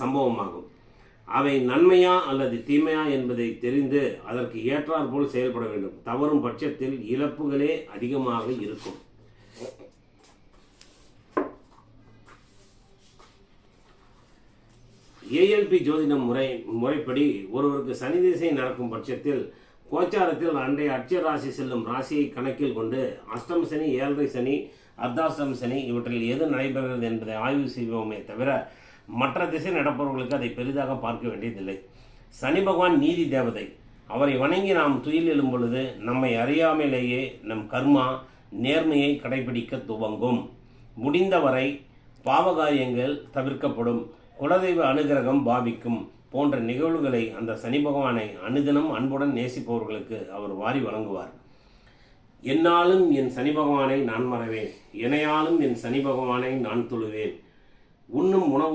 சம்பவமாகும். அவை நன்மையா அல்லது தீமையா என்பதை தெரிந்து அதற்கு ஏற்றாற்போல் செயல்பட வேண்டும். தவறும் பட்சத்தில் இழப்புகளே அதிகமாக இருக்கும். ஏஎல்பி ஜோதிட முறைப்படி ஒருவருக்கு சனி திசை நடக்கும் பட்சத்தில் கோச்சாரத்தில் அன்றைய அட்சய ராசி செல்லும் ராசியை கணக்கில் கொண்டு அஷ்டம சனி, ஏழரை சனி, அர்த்தாஷ்டம சனி இவற்றில் எது நடைபெறுகிறது என்பதை ஆய்வு செய்வோமே தவிர மற்ற திசை நடப்பவர்களுக்கு அதை பெரிதாக பார்க்க வேண்டியதில்லை. சனி பகவான் நீதி தேவதை. அவரை வணங்கி நாம் துயில் எழும் பொழுது நம்மை அறியாமலேயே நம் கர்மா நேர்மையை கடைபிடிக்க துவங்கும். முடிந்தவரை பாவகாரியங்கள் தவிர்க்கப்படும். குலதெய்வ அனுகிரகம் பாவிக்கும் போன்ற நிகழ்வுகளை அந்த சனி பகவானை அனுதினம் அன்புடன் நேசிப்பவர்களுக்கு அவர் வாரி வழங்குவார். என்னாலும் என் சனி பகவானை நான் மறவேன், எனையாலும் என் சனி பகவானை நான் தொழுவேன். உண்ணும் உணவு